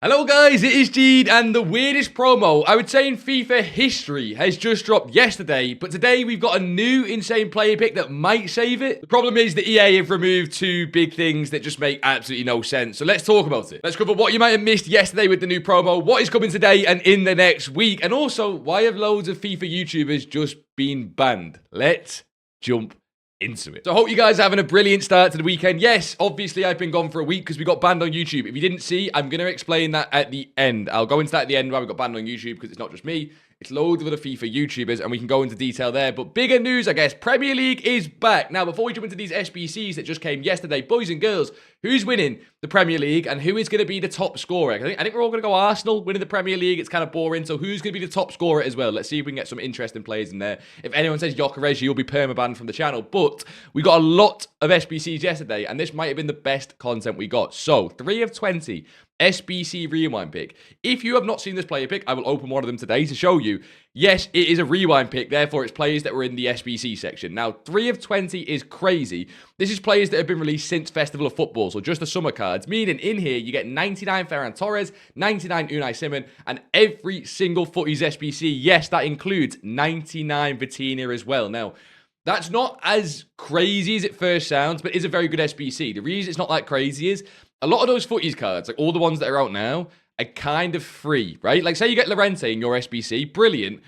Hello guys, it is Jead, and the weirdest promo, I would say in FIFA history, has just dropped yesterday, but today we've got a new insane player pick that might save it. The problem is that EA have removed two big things that just make absolutely no sense, so let's talk about it. Let's cover what you might have missed yesterday with the new promo, what is coming today and in the next week, and also, why have loads of FIFA YouTubers just been banned? Let's jump into it. So I hope you guys are having a brilliant start to the weekend. Yes, obviously I've been gone for a week because we got banned on YouTube. If you didn't see, I'm going to explain that at the end. I'll go into that at the end why we got banned on YouTube because it's not just me. It's loads of other FIFA YouTubers and we can go into detail there. But bigger news, I guess, Premier League is back. Now, before we jump into these SBCs that just came yesterday, boys and girls, who's winning the Premier League and who is going to be the top scorer? I think we're all going to go Arsenal winning the Premier League. It's kind of boring. So who's going to be the top scorer as well? Let's see if we can get some interesting players in there. If anyone says Gyökeres, you'll be permabanned from the channel. But we got a lot of SBCs yesterday and this might have been the best content we got. So 3 of 20. SBC rewind pick. If you have not seen this player pick, I will open one of them today to show you. Yes, it is a rewind pick, therefore it's players that were in the SBC section. Now, 3 of 20 is crazy. This is players that have been released since Festival of Football, so just the summer cards, meaning in here you get 99 Ferran Torres, 99 Unai Simon, and every single Footies SBC. Yes, that includes 99 Vitinha as well. Now, that's not as crazy as it first sounds, but it is a very good SBC. The reason it's not that crazy is a lot of those Footies cards, like all the ones that are out now, are kind of free, right? Like, say you get Llorente in your SBC, brilliant.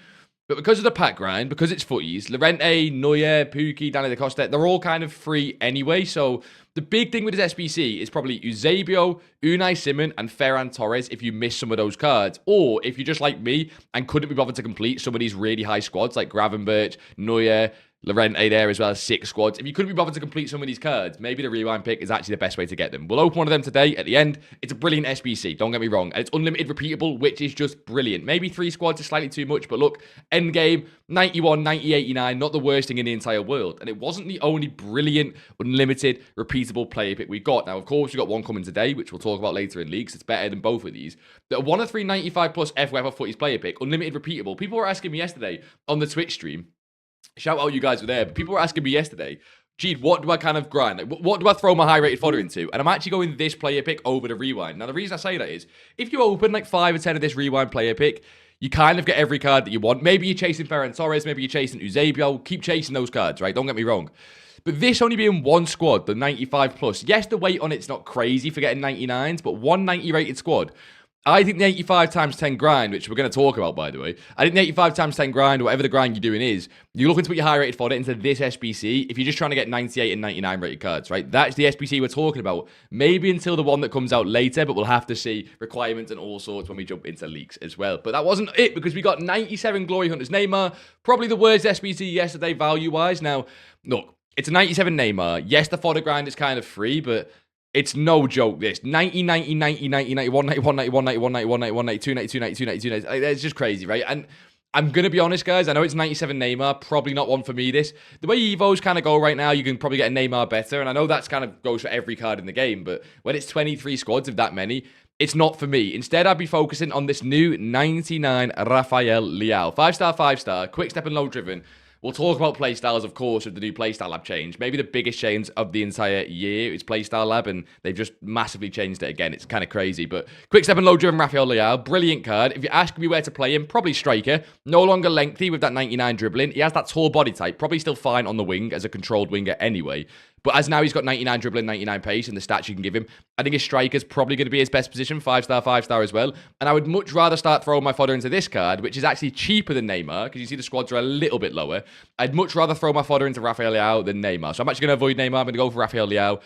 But because of the pack grind, because it's Footies, Llorente, Neuer, Pukki, Danny Da Costa, they're all kind of free anyway. So the big thing with this SBC is probably Eusebio, Unai Simon, and Ferran Torres if you miss some of those cards. Or if you're just like me and couldn't be bothered to complete some of these really high squads like Gravenberch, Neuer, Llorente there as well as 6 squads. If you couldn't be bothered to complete some of these cards, maybe the rewind pick is actually the best way to get them. We'll open one of them today at the end. It's a brilliant SBC, don't get me wrong. And it's unlimited repeatable, which is just brilliant. Maybe 3 squads is slightly too much, but look, end game, 91, 90, 89, not the worst thing in the entire world. And it wasn't the only brilliant, unlimited, repeatable player pick we got. Now, of course, we got one coming today, which we'll talk about later in leagues. It's better than both of these. The 1 of 3 95 plus FUTTIES Footies player pick, unlimited repeatable. People were asking me yesterday on the Twitch stream, shout out you guys were there, but people were asking me yesterday, Jead, what do I kind of grind? Like, what do I throw my high-rated fodder into? And I'm actually going this player pick over the rewind. Now, the reason I say that is, if you open like 5 or 10 of this rewind player pick, you kind of get every card that you want. Maybe you're chasing Ferran Torres, maybe you're chasing Eusebio. Keep chasing those cards, right? Don't get me wrong. But this only being one squad, the 95 plus, yes, the weight on it's not crazy for getting 99s, but 190 rated squad. I think the 85 times 10 grind, which we're going to talk about, by the way, I think the 85 times 10 grind, whatever the grind you're doing is, you're looking to put your high-rated fodder into this SBC if you're just trying to get 98 and 99 rated cards, right? That's the SBC we're talking about. Maybe until the one that comes out later, but we'll have to see requirements and all sorts when we jump into leaks as well. But that wasn't it, because we got 97 Glory Hunters Neymar, probably the worst SBC yesterday value-wise. Now, look, it's a 97 Neymar. Yes, the fodder grind is kind of free, but it's no joke, this. 90, 90, 90, 90, 91, 91, 91, 91, 91, 91, 92, 92, 92, 92, 92. It's just crazy, right? And I'm going to be honest, guys. I know it's 97 Neymar. Probably not one for me, this. The way Evos kind of go right now, you can probably get a Neymar better. And I know that's kind of goes for every card in the game. But when it's 23 squads of that many, it's not for me. Instead, I'd be focusing on this new 99 Rafael Leão. 5-star, 5-star, quick step and low driven. We'll talk about Playstyles, of course, with the new Playstyle Lab change. Maybe the biggest change of the entire year is Playstyle Lab, and they've just massively changed it again. It's kind of crazy, but quick step and low driven Rafael Leão, brilliant card. If you ask me where to play him, probably striker. No longer lengthy with that 99 dribbling. He has that tall body type, probably still fine on the wing as a controlled winger anyway. But as now he's got 99 dribbling, 99 pace, and the stats you can give him, I think his striker's probably going to be his best position, 5-star, 5-star as well. And I would much rather start throwing my fodder into this card, which is actually cheaper than Neymar, because you see the squads are a little bit lower. I'd much rather throw my fodder into Rafael Leão than Neymar. So I'm actually going to avoid Neymar. I'm going to go for Rafael Leão.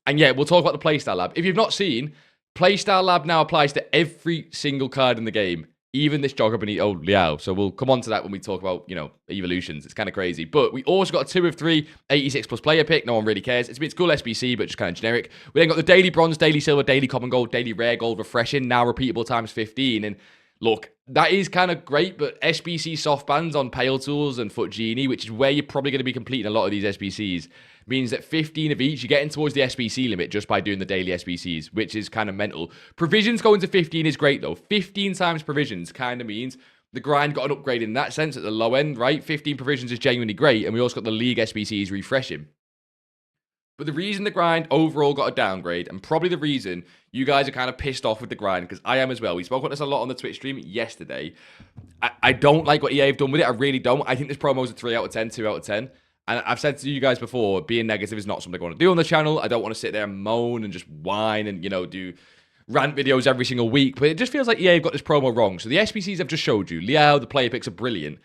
And yeah, we'll talk about the Playstyle Lab. If you've not seen, Playstyle Lab now applies to every single card in the game. Even this Jogger Benito Leão. So we'll come on to that when we talk about, you know, evolutions. It's kind of crazy. But we also got a 2 of 3 86 plus player pick. No one really cares. It's cool SBC, but just kind of generic. We then got the daily bronze, daily silver, daily common gold, daily rare gold, refreshing, now repeatable times 15. And look, that is kind of great, but SBC soft bands on Pale Tools and Foot Genie, which is where you're probably going to be completing a lot of these SBCs, means that 15 of each, you're getting towards the SBC limit just by doing the daily SBCs, which is kind of mental. Provisions going to 15 is great, though. 15 times provisions kind of means the grind got an upgrade in that sense at the low end, right? 15 provisions is genuinely great, and we also got the league SBCs refreshing. But the reason the grind overall got a downgrade, and probably the reason you guys are kind of pissed off with the grind, because I am as well. We spoke about this a lot on the Twitch stream yesterday. I don't like what EA have done with it. I really don't. I think this promo is a 3 out of 10, 2 out of 10. And I've said to you guys before, being negative is not something I want to do on the channel. I don't want to sit there and moan and just whine and, do rant videos every single week. But it just feels like EA have got this promo wrong. So the SBCs I've just showed you, Leão, the player picks are brilliant.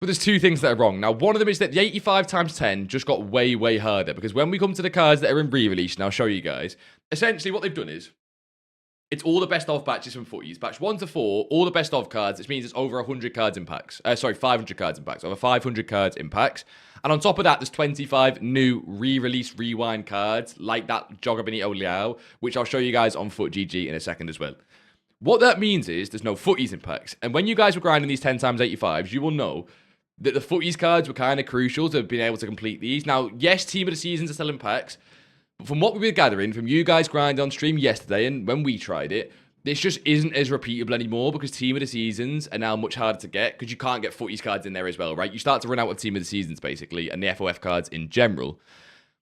But there's two things that are wrong. Now, one of them is that the 85 times 10 just got way, way harder. Because when we come to the cards that are in re-release, and I'll show you guys, essentially what they've done is, it's all the best of batches from Footies. Batch 1 to 4, all the best of cards, which means it's over 100 cards in packs. 500 cards in packs. Over 500 cards in packs. And on top of that, there's 25 new re-release rewind cards, like that Joga Benito Leão, which I'll show you guys on FUTGG in a second as well. What that means is there's no Footies in packs. And when you guys were grinding these 10 times 85s, you will know that the Footies cards were kind of crucial to being able to complete these. Now, yes, Team of the Seasons are still in packs, but from what we were gathering, from you guys grinding on stream yesterday and when we tried it, this just isn't as repeatable anymore because Team of the Seasons are now much harder to get because you can't get Footies cards in there as well, right? You start to run out of Team of the Seasons, basically, and the FOF cards in general,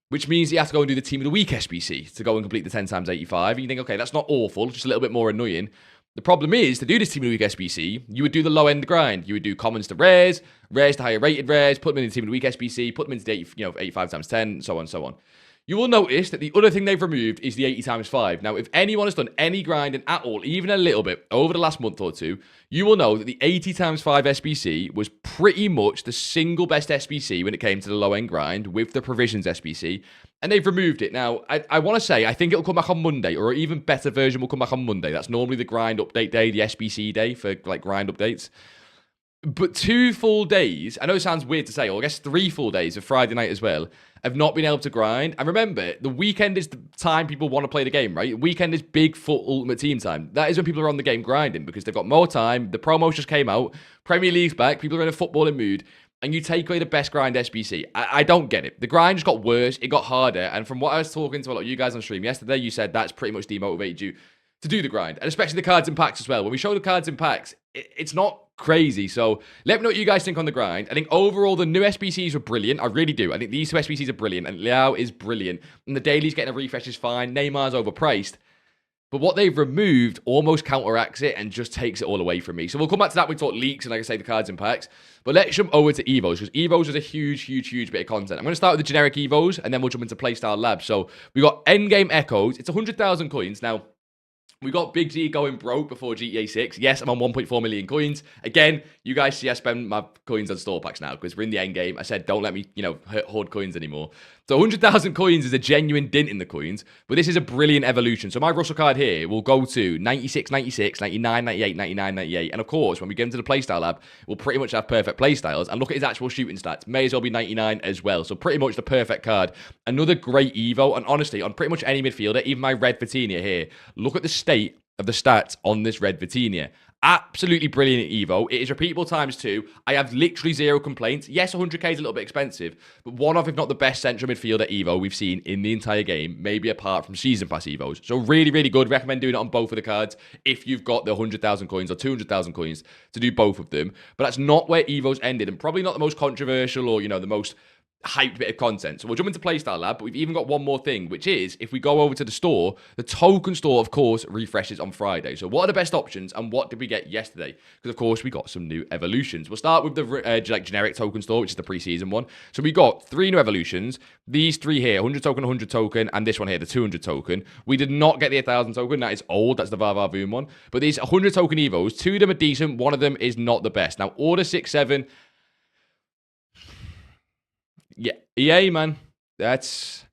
which means you have to go and do the Team of the Week SBC to go and complete the 10 times 85. And you think, okay, that's not awful, just a little bit more annoying. The problem is, to do this Team of the Week SBC, you would do the low-end grind. You would do commons to rares, rares to higher-rated rares, put them in the Team of the Week SBC, put them into the 85 times 10, so on and so on. You will notice that the other thing they've removed is the 80 times 5. Now, if anyone has done any grinding at all, even a little bit, over the last month or two, you will know that the 80 times 5 SBC was pretty much the single best SBC when it came to the low-end grind with the Provisions SBC, and they've removed it. Now, I want to say, I think it'll come back on Monday, or an even better version will come back on Monday. That's normally the grind update day, the SBC day for, grind updates. But 2 full days, I know it sounds weird to say, or I guess 3 full days of Friday night as well, have not been able to grind. And remember, the weekend is the time people want to play the game, right? The weekend is big FUT Ultimate Team time. That is when people are on the game grinding because they've got more time. The promos just came out. Premier League's back. People are in a footballing mood. And you take away the best grind SBC. I don't get it. The grind just got worse. It got harder. And from what I was talking to a lot of you guys on stream yesterday, you said that's pretty much demotivated you to do the grind. And especially the cards in packs as well. When we show the cards in packs, it's not crazy. So let me know what you guys think on the grind. I think overall the new SBCs were brilliant. I really do. I think these 2 SBCs are brilliant. And Leão is brilliant. And the daily's getting a refresh is fine. Neymar's overpriced. But what they've removed almost counteracts it and just takes it all away from me. So we'll come back to that when we talk leaks and, like I say, the cards and packs. But let's jump over to Evos, because Evos is a huge, huge, huge bit of content. I'm going to start with the generic Evos, and then we'll jump into Playstyle Labs. So we got Endgame Echoes. It's 100,000 coins. Now, we got BigJead going broke before GTA 6. Yes, I'm on 1.4 million coins. Again, you guys see I spend my coins on store packs now because we're in the end game. I said, don't let me, hoard coins anymore. So 100,000 coins is a genuine dint in the coins, but this is a brilliant evolution. So my Russell card here will go to 96, 96, 99, 98, 99, 98. And of course, when we get into the Playstyle Lab, we'll pretty much have perfect playstyles. And look at his actual shooting stats. May as well be 99 as well. So pretty much the perfect card. Another great Evo. And honestly, on pretty much any midfielder, even my red Vitinha here, look at the state of the stats on this red Vitinha. Absolutely brilliant Evo. It is repeatable times 2. I have literally 0 complaints. Yes, 100k is a little bit expensive, but one of, if not the best central midfielder Evo we've seen in the entire game, maybe apart from Season Pass Evos. So really, really good. Recommend doing it on both of the cards if you've got the 100,000 coins or 200,000 coins to do both of them. But that's not where Evos ended, and probably not the most controversial or, the most hyped bit of content. So we'll jump into Playstyle Lab, but we've even got one more thing, which is, if we go over to the store, the token store, of course, refreshes on Friday. So what are the best options, and what did we get yesterday? Because, of course, we got some new evolutions. We'll start with the generic token store, which is the pre-season one. So we got 3 new evolutions. These 3 here, 100 token, 100 token, and this one here, the 200 token. We did not get the 1,000 token. That is old. That's the Vavavoom one. But these 100 token Evos, 2 of them are decent. One of them is not the best. Now, Order 6-7... yeah, EA, man. That's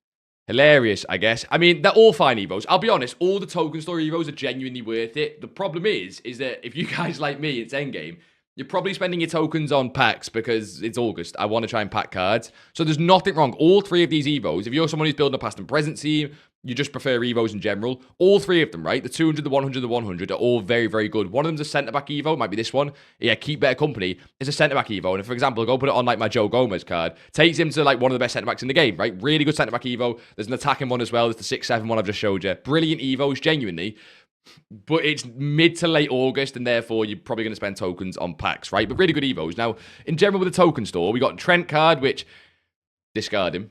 hilarious, I guess. I mean, they're all fine Evos. I'll be honest, all the token store Evos are genuinely worth it. The problem is that if you guys like me, it's endgame, you're probably spending your tokens on packs because it's August. I want to try and pack cards. So there's nothing wrong. All 3 of these Evos, if you're someone who's building a past and present team, you just prefer Evos in general. All 3 of them, right? The 200, the 100, the 100 are all very, very good. One of them's a centre-back Evo. Might be this one. Yeah, Keep Better Company. It's a centre-back Evo. And if, for example, I go put it on, my Joe Gomez card, takes him to, one of the best centre-backs in the game, right? Really good centre-back Evo. There's an attacking one as well. There's the 6-7 one I've just showed you. Brilliant Evos, genuinely. But it's mid to late August, and therefore you're probably going to spend tokens on packs, right? But really good Evos. Now, in general with the token store, we got Trent card, which, discard him.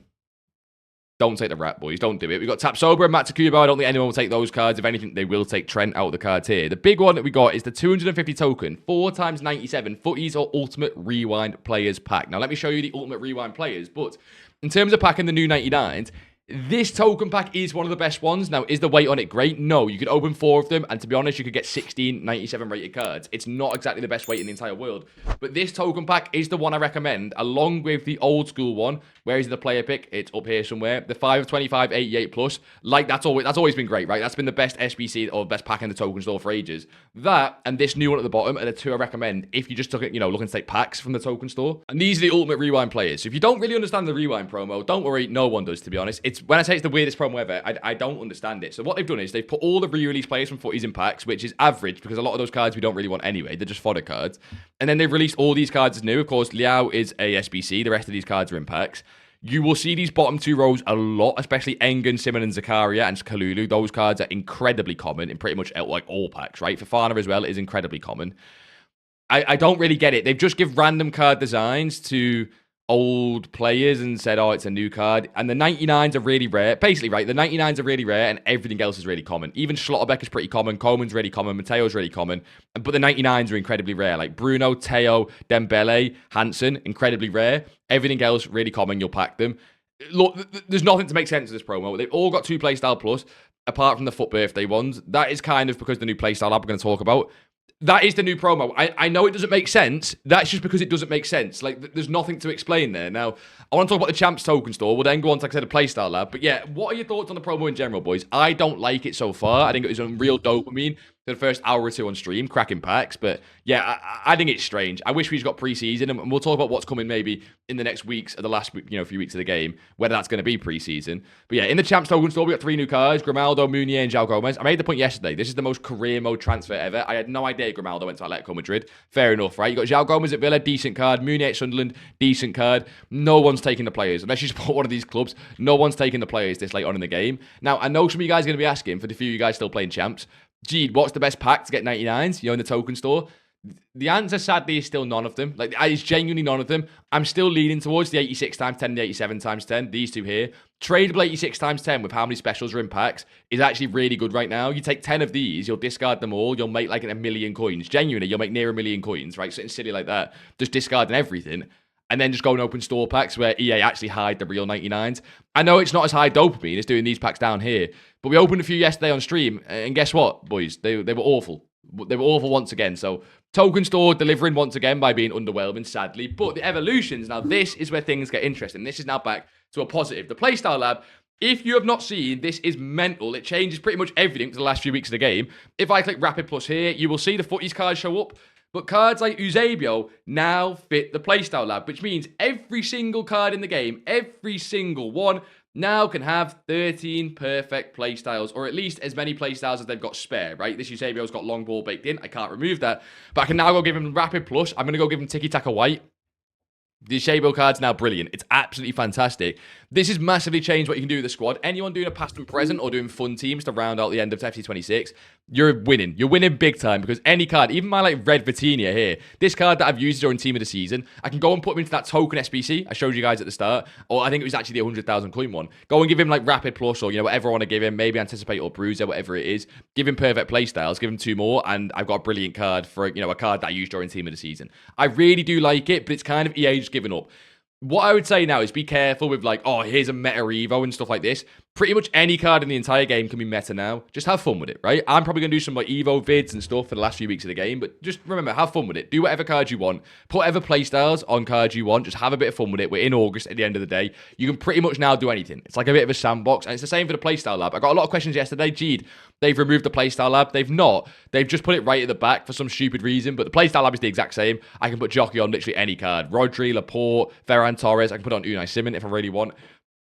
Don't take the rat, boys. Don't do it. We've got Tapsoba and Matsukubo. I don't think anyone will take those cards. If anything, they will take Trent out of the cards here. The big one that we got is the 250 token, 4x97 Footies or Ultimate Rewind Players pack. Now, let me show you the Ultimate Rewind Players. But in terms of packing the new 99s, this token pack is one of the best ones. Now, is the weight on it great? No. You could open 4 of them, and to be honest, you could get 16 97 rated cards. It's not exactly the best weight in the entire world. But this token pack is the one I recommend, along with the old school one. Where is the player pick? It's up here somewhere. The 5 of 25, 88 plus. Like, that's always been great, right? That's been the best SBC or best pack in the token store for ages. That and this new one at the bottom are the 2 I recommend if you just took it, looking to take packs from the token store. And these are the Ultimate Rewind Players. So if you don't really understand the Rewind promo, don't worry, no one does, to be honest. When I say it's the weirdest promo ever, I don't understand it. So what they've done is they've put all the re-release players from Footies in packs, which is average because a lot of those cards we don't really want anyway. They're just fodder cards. And then they've released all these cards as new. Of course, Leão is a SBC. The rest of these cards are in packs. You will see these bottom 2 rows a lot, especially Engen, Simon, and Zakaria, and Kalulu. Those cards are incredibly common in pretty much like all packs, right? Fofana as well is incredibly common. I don't really get it. They've just give random card designs to old players and said, oh, it's a new card. And the 99s are really rare. Basically, right, the 99s are really rare and everything else is really common. Even Schlotterbeck is pretty common. Coleman's really common. Mateo's really common. But the 99s are incredibly rare. Like Bruno, Teo, Dembele, Hansen, incredibly rare. Everything else, really common. You'll pack them. Look, there's nothing to make sense of this promo. They've all got 2 Playstyle Plus, apart from the Foot Birthday ones. That is kind of because the new Playstyle app we're going to talk about. That is the new promo. I know it doesn't make sense. That's just because it doesn't make sense. Like, there's nothing to explain there. Now, I want to talk about the Champs token store. We'll then go on to, like I said, a Playstyle lab. But yeah, what are your thoughts on the promo in general, boys? I don't like it so far. I think it was unreal dopamine for the first hour or 2 on stream, cracking packs. But yeah, I think it's strange. I wish we just got preseason, and we'll talk about what's coming maybe in the next weeks, or the last few weeks of the game, whether that's going to be preseason. But yeah, in the Champs token store, we got 3 new cards: Grimaldo, Meunier, and João Gomez. I made the point yesterday. This is the most career mode transfer ever. I had no idea Grimaldo went to Atletico Madrid. Fair enough, right? You got João Gomez at Villa, decent card. Meunier at Sunderland, decent card. No one's taking the players unless you support one of these clubs. No one's taking the players this late on in the game. Now, I know some of you guys are going to be asking, for the few of you guys still playing Champs, Jeed, what's the best pack to get 99s, in the token store? The answer, sadly, is still none of them. Like, it's genuinely none of them. I'm still leaning towards the 86 times 10 and the 87 times 10. These 2 here. Tradable 86 times 10 with how many specials are in packs is actually really good right now. You take 10 of these, you'll discard them all. You'll make like 1 million coins. Genuinely, you'll make near 1 million coins, right? Something silly like that. Just discarding everything. And then just go and open store packs where EA actually hide the real 99s. I know it's not as high dopamine as doing these packs down here, but we opened a few yesterday on stream, and guess what, boys? They were awful. They were awful once again. So token store delivering once again by being underwhelming, sadly. But the evolutions, now this is where things get interesting. This is now back to a positive. The Playstyle Lab, if you have not seen, this is mental. It changes pretty much everything for the last few weeks of the game. If I click Rapid Plus here, you will see the Footies cards show up. But cards like Eusebio now fit the Playstyle Lab, which means every single card in the game, every single one, now can have 13 perfect playstyles, or at least as many playstyles as they've got spare, right? This Eusebio's got long ball baked in. I can't remove that. But I can now go give him Rapid Plus. I'm going to go give him Tiki Taka White. The Eusebio card's now brilliant. It's absolutely fantastic. This has massively changed what you can do with the squad. Anyone doing a past and present or doing fun teams to round out the end of FC26, you're winning. You're winning big time because any card, even my like red Vitinha here, this card that I've used during team of the season, I can go and put him into that token SBC I showed you guys at the start, or I think it was actually the 100,000 coin one. Go and give him like Rapid Plus or whatever I want to give him, maybe Anticipate or Bruiser, whatever it is. Give him perfect playstyles, give him 2 more, and I've got a brilliant card for a card that I used during team of the season. I really do like it, but it's kind of EA just giving up. What I would say now is be careful with like, oh, here's a meta Evo and stuff like this. Pretty much any card in the entire game can be meta now. Just have fun with it, right? I'm probably going to do some like Evo vids and stuff for the last few weeks of the game, but just remember, have fun with it. Do whatever cards you want. Put whatever playstyles on cards you want. Just have a bit of fun with it. We're in August at the end of the day. You can pretty much now do anything. It's like a bit of a sandbox, and it's the same for the Playstyle Lab. I got a lot of questions yesterday. Jeed, they've removed the Playstyle Lab. They've not. They've just put it right at the back for some stupid reason, but the Playstyle Lab is the exact same. I can put Jockey on literally any card. Rodri, Laporte, Ferran Torres. I can put it on Unai Simon if I really want.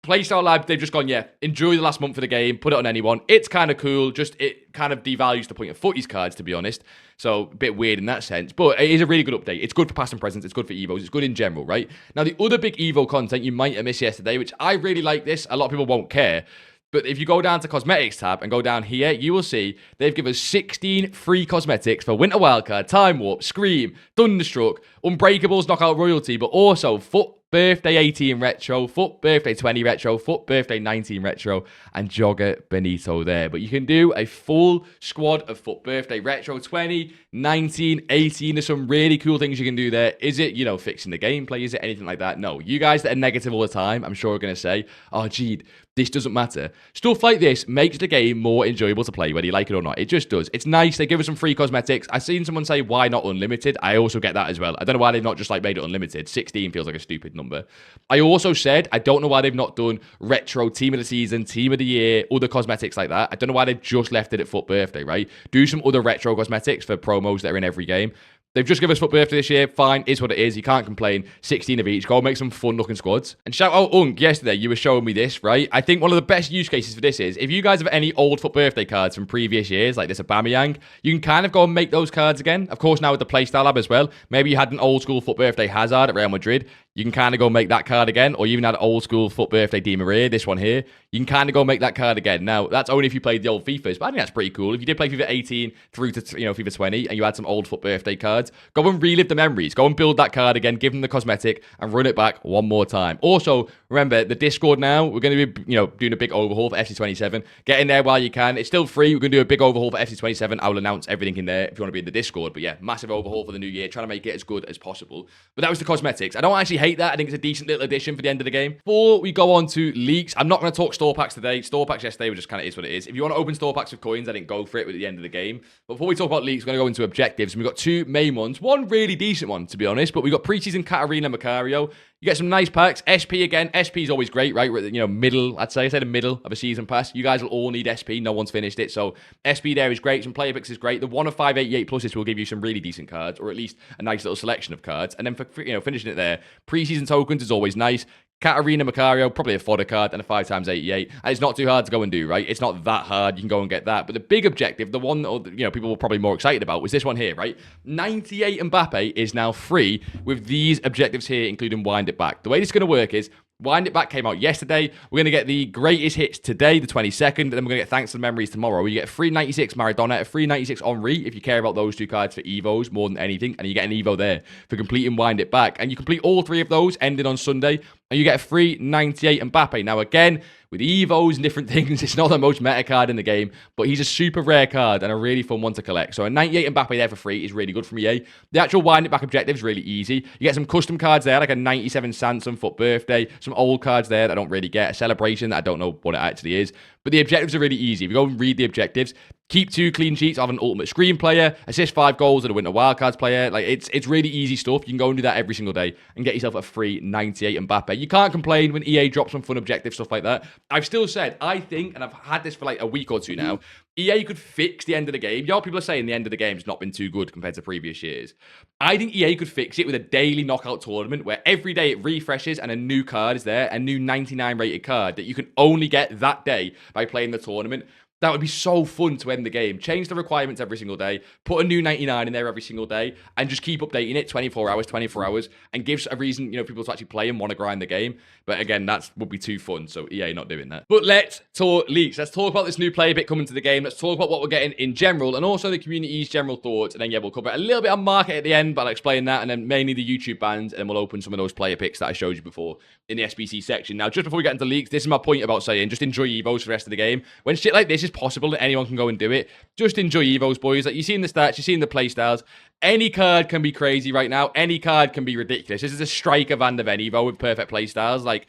Playstyle Lab, they've just gone, yeah, enjoy the last month of the game, put it on anyone. It's kind of cool, just it kind of devalues the point of Footies cards, to be honest. So, a bit weird in that sense, but it is a really good update. It's good for past and present, it's good for Evos, it's good in general, right? Now, the other big Evo content you might have missed yesterday, which I really like this, a lot of people won't care, but if you go down to Cosmetics tab and go down here, you will see they've given us 16 free cosmetics for Winter Wildcard, Time Warp, Scream, Thunderstruck, Unbreakables, Knockout Royalty, but also Foot Birthday 18 Retro, FUT Birthday 20 Retro, FUT Birthday 19 Retro, and Jogger Benito there. But you can do a full squad of FUT Birthday Retro 20, 19, 18. There's some really cool things you can do there. Is it, you know, fixing the gameplay? Is it anything like that? No. You guys that are negative all the time, I'm sure are going to say, oh, gee, this doesn't matter. Stuff like this makes the game more enjoyable to play, whether you like it or not. It just does. It's nice. They give us some free cosmetics. I've seen someone say, why not unlimited? I also get that as well. I don't know why they've not just like made it unlimited. 16 feels like a stupid number. I also said, I don't know why they've not done retro team of the season, team of the year, other cosmetics like that. I don't know why they've just left it at FUT Birthday, right? Do some other retro cosmetics for promos that are in every game. They've just given us FUT Birthday this year. Fine, is what it is. You can't complain. 16 of each. Go make some fun-looking squads. And shout out Unk, yesterday you were showing me this, right? I think one of the best use cases for this is, if you guys have any old FUT Birthday cards from previous years, like this Aubameyang, you can kind of go and make those cards again. Of course, now with the Playstyle lab as well. Maybe you had an old school FUT Birthday Hazard at Real Madrid. You can kind of go make that card again. Or you even had an old school FUT Birthday Di Maria, this one here. You can kind of go make that card again. Now, that's only if you played the old FIFAs, but I think that's pretty cool. If you did play FIFA 18 through to, FIFA 20, and you had some old FUT Birthday cards, go and relive the memories. Go and build that card again, give them the cosmetic, and run it back one more time. Also, remember, the Discord now, we're going to be, doing a big overhaul for FC27. Get in there while you can. It's still free. We're going to do a big overhaul for FC27. I will announce everything in there if you want to be in the Discord. But yeah, massive overhaul for the new year, trying to make it as good as possible. But that was the cosmetics. I don't actually hate that. I think it's a decent little addition for the end of the game. Before we go on to leaks, I'm not going to talk store packs today. Store packs yesterday were just kind of is what it is. If you want to open store packs with coins, I didn't go for it at the end of the game. But before we talk about leaks, we're going to go into objectives. And we've got two main ones. One really decent one, to be honest. But we've got preseason Katarina Macario. You get some nice packs. SP again. SP is always great, right? We're at the, middle, I'd say the middle of a season pass. You guys will all need SP. No one's finished it. So SP there is great. Some player picks is great. The 1 of 588 pluses will give you some really decent cards, or at least a nice little selection of cards. And then for finishing it there, preseason tokens is always nice. Katarina Macario, probably a fodder card and a 5x88. And it's not too hard to go and do, right? It's not that hard. You can go and get that. But the big objective, the one that, people were probably more excited about, was this one here, right? 98 Mbappe is now free with these objectives here, including Wind It Back. The way this is going to work is, Wind It Back came out yesterday. We're going to get the greatest hits today, the 22nd, and then we're going to get Thanks to the Memories tomorrow. You get a free 96 Maradona, a free 96 Henri, if you care about those two cards for Evos more than anything, and you get an Evo there for completing Wind It Back. And you complete all three of those, ending on Sunday, and you get a free 98 Mbappe. Now, again, with Evos and different things, it's not the most meta card in the game, but he's a super rare card and a really fun one to collect. So a 98 Mbappe there for free is really good from EA. The actual Wind It Back objective is really easy. You get some custom cards there, like a 97 Sanson FUT Birthday, some old cards there that I don't really get, a celebration that I don't know what it actually is. But the objectives are really easy. If you go and read the objectives, keep 2 clean sheets of an ultimate screen player, assist 5 goals of a winter wildcards player. Like it's really easy stuff. You can go and do that every single day and get yourself a free 98 Mbappe. You can't complain when EA drops some fun objective stuff like that. I've still said, I think, and I've had this for like a week or two now, EA could fix the end of the game. People are saying the end of the game's not been too good compared to previous years. I think EA could fix it with a daily knockout tournament where every day it refreshes and a new card is there, a new 99 rated card that you can only get that day by playing the tournament. That would be so fun to end the game. Change the requirements every single day. Put a new 99 in there every single day. And just keep updating it 24 hours. And gives a reason, people to actually play and want to grind the game. But again, that would be too fun. So EA not doing that. But let's talk leaks. Let's talk about this new player bit coming to the game. Let's talk about what we're getting in general. And also the community's general thoughts. And then, we'll cover a little bit on market at the end. But I'll explain that. And then mainly the YouTube bans. And then we'll open some of those player picks that I showed you before in the SBC section. Now, just before we get into leaks, this is my point about saying just enjoy Evos for the rest of the game. When shit like this is possible and anyone can go and do it, just enjoy Evos, boys. Like, you see in the stats, you see in the playstyles, any card can be crazy right now. Any card can be ridiculous. This is a striker Van der Ven Evo with perfect playstyles. Like,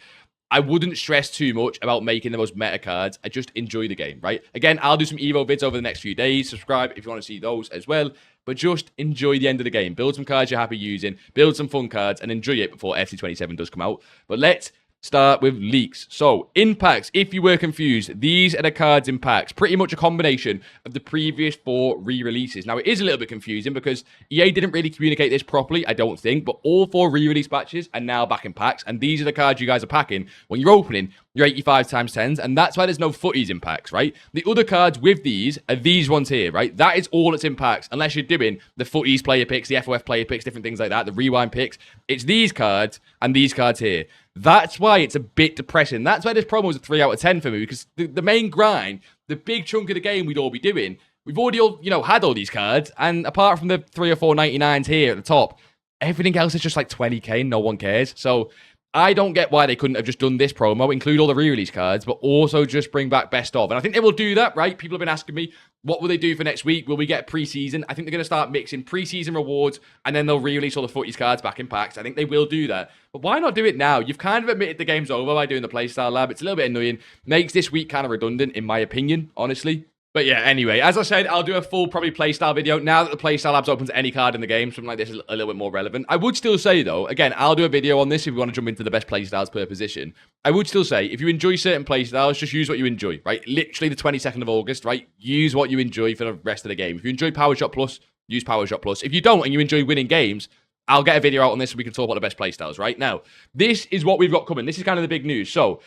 I wouldn't stress too much about making the most meta cards. I just enjoy the game, right? Again, I'll do some Evo vids over the next few days. Subscribe if you want to see those as well. But just enjoy the end of the game. Build some cards you're happy using. Build some fun cards and enjoy it before FC27 does come out. But let's start with leaks. So, in packs, if you were confused, these are the cards in packs. Pretty much a combination of the previous 4 re-releases. Now, it is a little bit confusing because EA didn't really communicate this properly, I don't think, but all 4 re-release batches are now back in packs, and these are the cards you guys are packing when you're opening your 85x10s, and that's why there's no footies in packs, right? The other cards with these are these ones here, right? That is all that's in packs, unless you're doing the footies player picks, the FOF player picks, different things like that, the rewind picks. It's these cards and these cards here. That's why it's a bit depressing. That's why this promo is a 3 out of 10 for me, because the main grind, the big chunk of the game we'd all be doing, we've already all, had all these cards, and apart from the 3 or 4 99s here at the top, everything else is just like 20k, no one cares. So I don't get why they couldn't have just done this promo, include all the re-release cards, but also just bring back best of. And I think they will do that, right? People have been asking me, what will they do for next week? Will we get preseason? I think they're going to start mixing preseason rewards, and then they'll re-release all the footies cards back in packs. I think they will do that. But why not do it now? You've kind of admitted the game's over by doing the Playstyle lab. It's a little bit annoying. Makes this week kind of redundant, in my opinion, honestly. But yeah, anyway, as I said, I'll do a full probably Playstyle video. Now that the Playstyle lab's open to any card in the game, something like this is a little bit more relevant. I would still say, though, again, I'll do a video on this if you want to jump into the best Playstyles per position. I would still say, if you enjoy certain Playstyles, just use what you enjoy, right? Literally the 22nd of August, right? Use what you enjoy for the rest of the game. If you enjoy Power Shot Plus, use Power Shot Plus. If you don't and you enjoy winning games, I'll get a video out on this so we can talk about the best Playstyles, right? Now, this is what we've got coming. This is kind of the big news. So,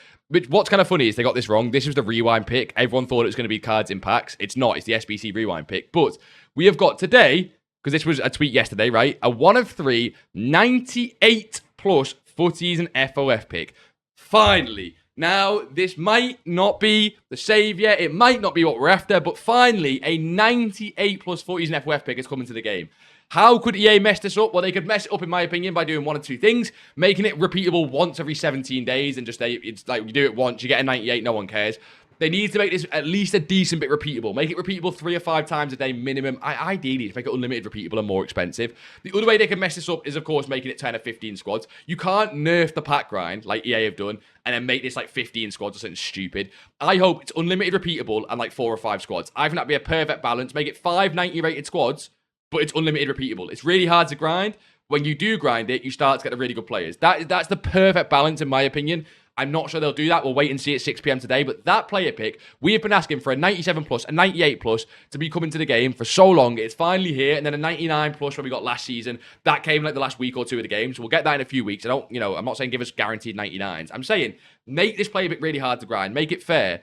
what's kind of funny is they got this wrong. This was the rewind pick. Everyone thought it was going to be cards in packs. It's not. It's the SBC rewind pick. But we have got today, because this was a tweet yesterday, right? A 1 of 3, 98 plus footies and FOF pick. Finally. Now, this might not be the savior. It might not be what we're after. But finally, a 98 plus footies and FOF pick is coming to the game. How could EA mess this up? Well, they could mess it up, in my opinion, by doing one or two things. Making it repeatable once every 17 days and just say, it's like, you do it once, you get a 98, no one cares. They need to make this at least a decent bit repeatable. Make it repeatable 3 or 5 times a day minimum. Ideally, to make it unlimited, repeatable, and more expensive. The other way they can mess this up is, of course, making it 10 or 15 squads. You can't nerf the pack grind like EA have done and then make this like 15 squads or something stupid. I hope it's unlimited, repeatable, and like 4 or 5 squads. I think that'd be a perfect balance. Make it 5 90 rated squads, but it's unlimited repeatable. It's really hard to grind. When you do grind it, you start to get the really good players. That's the perfect balance, in my opinion. I'm not sure they'll do that. We'll wait and see at 6 p.m. today. But that player pick, we have been asking for a 97 plus, a 98 plus to be coming to the game for so long. It's finally here. And then a 99 plus when we got last season. That came like the last week or two of the game. So we'll get that in a few weeks. I'm not saying give us guaranteed 99s. I'm saying make this player pick really hard to grind. Make it fair.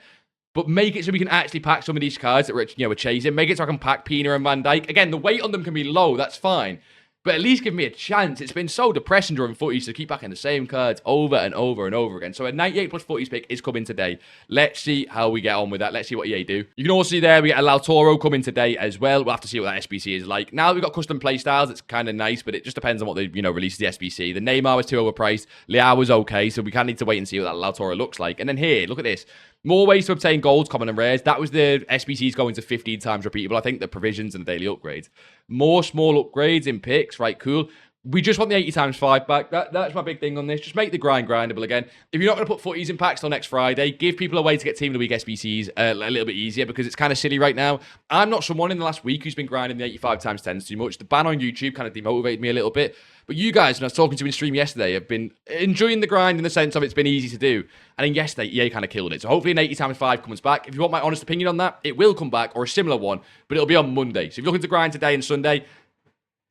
But make it so we can actually pack some of these cards that we're chasing. Make it so I can pack Pina and Van Dijk. Again, the weight on them can be low. That's fine. But at least give me a chance. It's been so depressing during footies to keep packing the same cards over and over and over again. So a 98 plus footies pick is coming today. Let's see how we get on with that. Let's see what EA do. You can also see there, we get a Lautaro coming today as well. We'll have to see what that SBC is like. Now that we've got custom play styles, it's kind of nice, but it just depends on what they, release the SBC. The Neymar was too overpriced. Leão was okay, so we kind of need to wait and see what that Lautaro looks like. And then here, look at this. More ways to obtain golds, common and rares. That was the SBCs going to 15 times repeatable. I think the provisions and the daily upgrades. More small upgrades in picks. Right, cool. We just want the 80 times 5 back. That's my big thing on this. Just make the grind grindable again. If you're not going to put footies in packs till next Friday, give people a way to get Team of the Week SBCs a little bit easier because it's kind of silly right now. I'm not someone in the last week who's been grinding the 85 times 10s too much. The ban on YouTube kind of demotivated me a little bit. But you guys, when I was talking to you in stream yesterday, have been enjoying the grind in the sense of it's been easy to do. And then yesterday, EA kind of killed it. So hopefully an 80 times 5 comes back. If you want my honest opinion on that, it will come back or a similar one, but it'll be on Monday. So if you're looking to grind today and Sunday,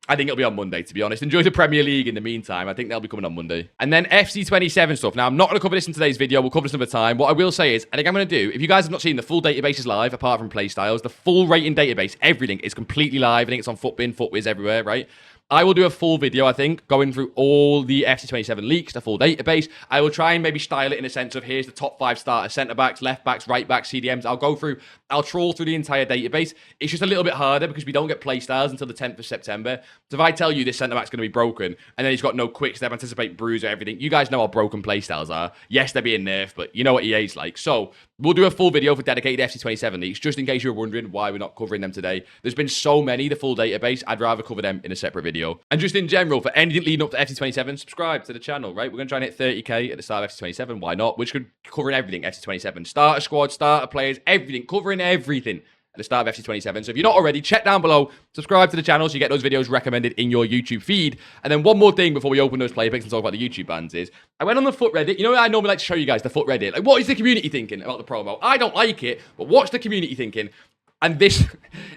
I think it'll be on Monday, to be honest. Enjoy the Premier League in the meantime. I think they'll be coming on Monday. And then FC27 stuff. Now, I'm not going to cover this in today's video. We'll cover this another time. What I will say is, I think I'm going to do, if you guys have not seen the full databases live, apart from Playstyles, the full rating database, everything is completely live. I think it's on FUTBIN, FUTWIZ, everywhere, right? I will do a full video, I think, going through all the FC27 leaks, the full database. I will try and maybe style it in a sense of here's the top 5 starters, centre-backs, left-backs, right-backs, CDMs. I'll trawl through the entire database. It's just a little bit harder because we don't get play styles until the 10th of September. So if I tell you this centre-back's going to be broken and then he's got no quicks, they anticipate bruise or everything, you guys know how broken play styles are. Yes, they're being nerfed, but you know what EA's like. So we'll do a full video for dedicated FC27 leaks, just in case you're wondering why we're not covering them today. There's been so many, the full database, I'd rather cover them in a separate video. And just in general, for anything leading up to FC27, subscribe to the channel, right? We're going to try and hit 30k at the start of FC27. Why not? We're just going to covering everything, FC27. Starter squad, starter players, everything. Covering everything at the start of FC27. So if you're not already, check down below, subscribe to the channel so you get those videos recommended in your YouTube feed. And then one more thing before we open those player picks and talk about the YouTube bans is, I went on the FUT Reddit. You know, I normally like to show you guys the FUT Reddit. Like, what is the community thinking about the promo? I don't like it, but what's the community thinking? And this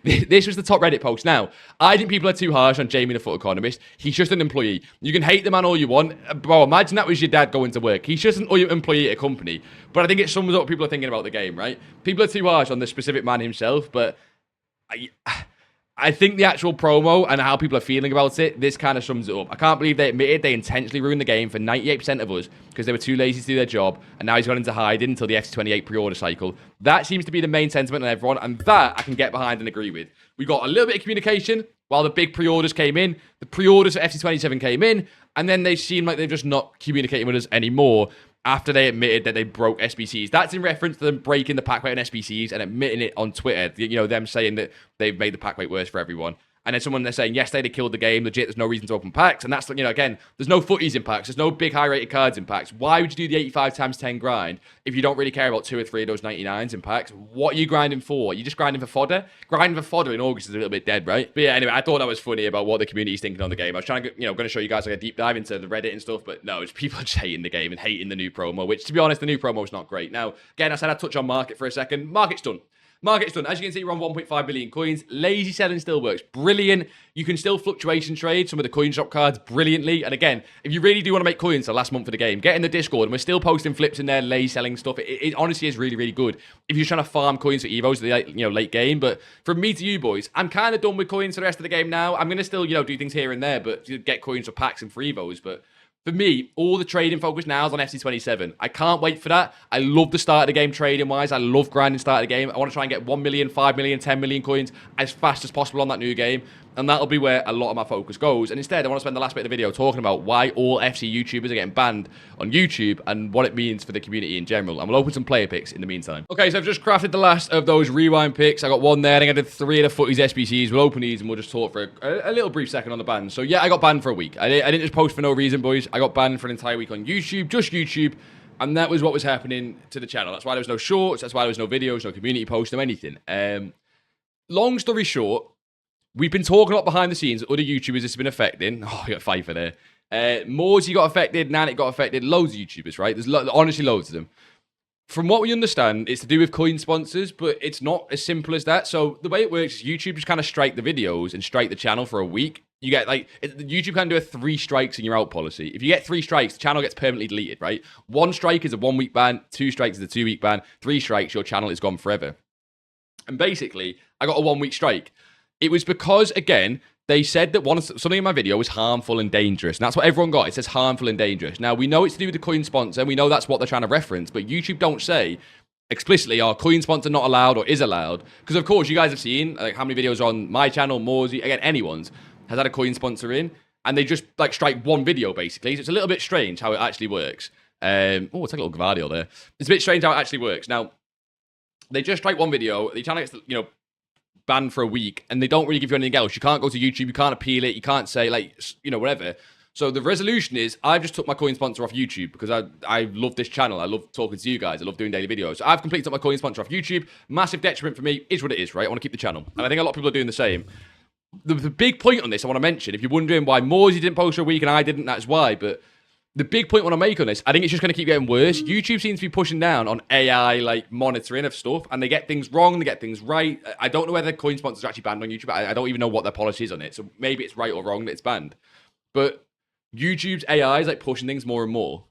was the top Reddit post. Now, I think people are too harsh on Jamie the Foot Economist. He's just an employee. You can hate the man all you want. Bro, imagine that was your dad going to work. He's just an employee at a company. But I think it sums up what people are thinking about the game, right? People are too harsh on the specific man himself, but I think the actual promo and how people are feeling about it, this kind of sums it up. I can't believe they admitted they intentionally ruined the game for 98% of us because they were too lazy to do their job, and now he's gone into hiding until the FC28 pre-order cycle. That seems to be the main sentiment on everyone, and that I can get behind and agree with. We got a little bit of communication, while the big pre-orders came in, the pre-orders for FC27 came in, and then they seem like they're just not communicating with us anymore after they admitted that they broke SBCs. That's in reference to them breaking the pack weight on SBCs and admitting it on Twitter. You know, them saying that they've made the pack weight worse for everyone. And then someone they're saying, yesterday they killed the game, legit, there's no reason to open packs. And that's, you know, again, there's no footies in packs. There's no big high-rated cards in packs. Why would you do the 85 times 10 grind if you don't really care about 2 or 3 of those 99s in packs? What are you grinding for? Are you just grinding for fodder? Grinding for fodder in August is a little bit dead, right? But yeah, anyway, I thought that was funny about what the community's thinking on the game. I was trying to, you know, going to show you guys like a deep dive into the Reddit and stuff, but no, it's people just hating the game and hating the new promo, which, to be honest, the new promo is not great. Now, again, I said I'd touch on market for a second. Market's done. Market's done. As you can see, we're on 1.5 billion coins. Lazy selling still works. Brilliant. You can still fluctuation trade some of the coin shop cards brilliantly. And again, if you really do want to make coins the last month of the game, get in the Discord. And we're still posting flips in there, lazy selling stuff. It honestly is really, really good if you're trying to farm coins for Evos the late game. But from me to you boys, I'm kind of done with coins for the rest of the game now. I'm going to still, do things here and there, but get coins for packs and for Evos. But for me, all the trading focus now is on FC27. I can't wait for that. I love the start of the game trading-wise. I love grinding start of the game. I want to try and get 1 million, 5 million, 10 million coins as fast as possible on that new game. And that'll be where a lot of my focus goes. And instead, I want to spend the last bit of the video talking about why all FC YouTubers are getting banned on YouTube and what it means for the community in general. And we'll open some player picks in the meantime. Okay, so I've just crafted the last of those rewind picks. I got one there. I think I did 3 of the Footies SBCs. We'll open these and we'll just talk for a little brief second on the ban. So yeah, I got banned for a week. I didn't just post for no reason, boys. I got banned for an entire week on YouTube, just YouTube. And that was what was happening to the channel. That's why there was no shorts. That's why there was no videos, no community posts, no anything. Long story short, we've been talking a lot behind the scenes. Other YouTubers this has been affecting. Oh, we got FIFA there. Morsey got affected. Nanik got affected. Loads of YouTubers, right? There's honestly loads of them. From what we understand, it's to do with coin sponsors, but it's not as simple as that. So the way it works is YouTube just kind of strike the videos and strike the channel for a week. You get YouTube can do a 3 strikes in your out policy. If you get 3 strikes, the channel gets permanently deleted, right? 1 strike is a 1-week ban. 2 strikes is a 2-week ban. 3 strikes, your channel is gone forever. And basically, I got a 1-week strike. It was because, again, they said that something in my video was harmful and dangerous. And that's what everyone got. It says harmful and dangerous. Now, we know it's to do with the coin sponsor. And we know that's what they're trying to reference. But YouTube don't say explicitly, coin sponsor not allowed or is allowed. Because, of course, you guys have seen how many videos on my channel, Morsey, again, anyone's, has had a coin sponsor in. And they just, strike one video, basically. So it's a little bit strange how it actually works. It's like a little Gvardiol there. It's a bit strange how it actually works. Now, they just strike one video. The channel gets, banned for a week, and they don't really give you anything else. You can't go to YouTube, you can't appeal it, you can't say, whatever. So the resolution is, I've just took my coin sponsor off YouTube, because I love this channel, I love talking to you guys, I love doing daily videos. So I've completely took my coin sponsor off YouTube. Massive detriment for me, is what it is, right? I want to keep the channel. And I think a lot of people are doing the same. The big point on this I want to mention, if you're wondering why Morsey didn't post for a week and I didn't, that's why, but the big point I want to make on this, I think it's just going to keep getting worse. YouTube seems to be pushing down on AI, monitoring of stuff, and they get things wrong, they get things right. I don't know whether coin sponsors are actually banned on YouTube. I don't even know what their policy is on it, so maybe it's right or wrong that it's banned. But YouTube's AI is, pushing things more and more.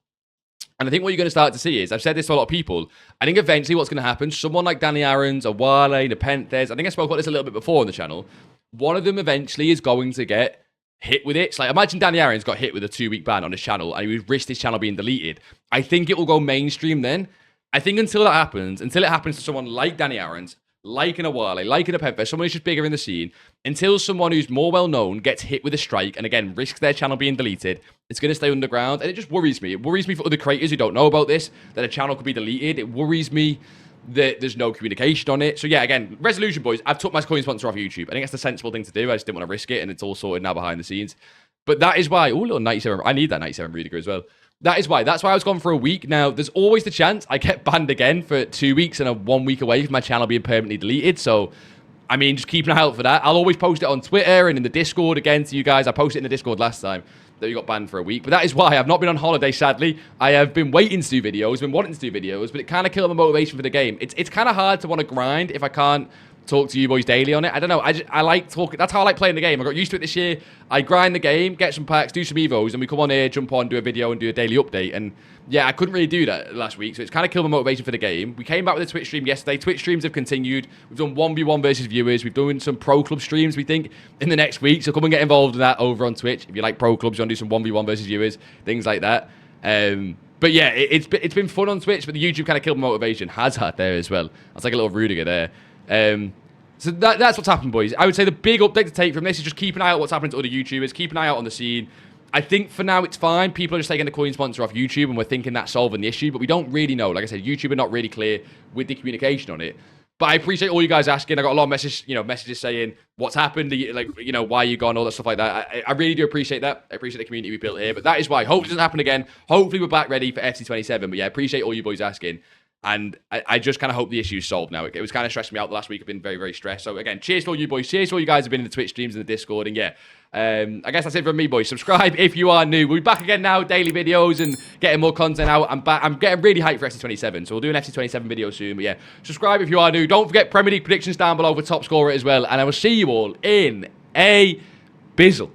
And I think what you're going to start to see is, I've said this to a lot of people, I think eventually what's going to happen, someone like Danny Aaron's, or Wale, Nepenthes, I think I spoke about this a little bit before on the channel, one of them eventually is going to get hit with it. It's imagine Danny Aaron's got hit with a 2-week ban on his channel and he would risk his channel being deleted. I think it will go mainstream then. I think until that happens, until it happens to someone like Danny Aaron's, like an Awale, like an Nepenthes, someone who's just bigger in the scene, until someone who's more well-known gets hit with a strike and, again, risks their channel being deleted, it's going to stay underground. And it just worries me. It worries me for other creators who don't know about this, that a channel could be deleted. It worries me that there's no communication on it. So yeah, again, resolution, boys. I've took my coin sponsor off YouTube. I think that's the sensible thing to do. I just didn't want to risk it, and it's all sorted now behind the scenes. But that is why, little 97, I need that 97 Rudiger as well. That's why I was gone for a week. Now, there's always the chance I get banned again for 2 weeks and I'm 1 week away from my channel being permanently deleted. So, I mean, just keep an eye out for that. I'll always post it on Twitter and in the Discord again to you guys. I posted it in the Discord last time that you got banned for a week. But that is why I've not been on holiday, sadly. I have been waiting to do videos, been wanting to do videos, but it kind of killed my motivation for the game. It's kind of hard to want to grind if I can't talk to you boys daily on it. I don't know. I like talking. That's how I like playing the game. I got used to it this year. I grind the game, get some packs, do some evos, and we come on here, jump on, do a video, and do a daily update. And yeah, I couldn't really do that last week, so it's kind of killed my motivation for the game. We came back with a Twitch stream yesterday. Twitch streams have continued. We've done 1v1 versus viewers. We've done some pro club streams, we think, in the next week. So come and get involved in that over on Twitch. If you like pro clubs, you want to do some 1v1 versus viewers, things like that. But yeah, it's been fun on Twitch, but the YouTube kind of killed my motivation. Hazard there as well. That's like a little Rudiger there. So that's what's happened, boys. I would say the big update to take from this is just keep an eye out what's happening to other YouTubers. Keep an eye out on the scene. I think for now it's fine. People are just taking the coin sponsor off YouTube, and we're thinking that's solving the issue, but we don't really know. Like I said, YouTube are not really clear with the communication on it. But I appreciate all you guys asking. I got a lot of messages saying what's happened, why you gone, all that stuff like that. I really do appreciate that. I appreciate the community we built here. But that is why. Hopefully it doesn't happen again. Hopefully we're back ready for FC 27. But yeah, I appreciate all you boys asking. And I just kind of hope the issue is solved now. It was kind of stressing me out the last week. I've been very, very stressed. So again, cheers to all you boys. Cheers to all you guys who have been in the Twitch streams and the Discord. And yeah, I guess that's it from me, boys. Subscribe if you are new. We'll be back again now, daily videos and getting more content out. I'm getting really hyped for FC 27. So we'll do an FC 27 video soon. But yeah, subscribe if you are new. Don't forget Premier League predictions down below for top scorer as well. And I will see you all in a bizzle.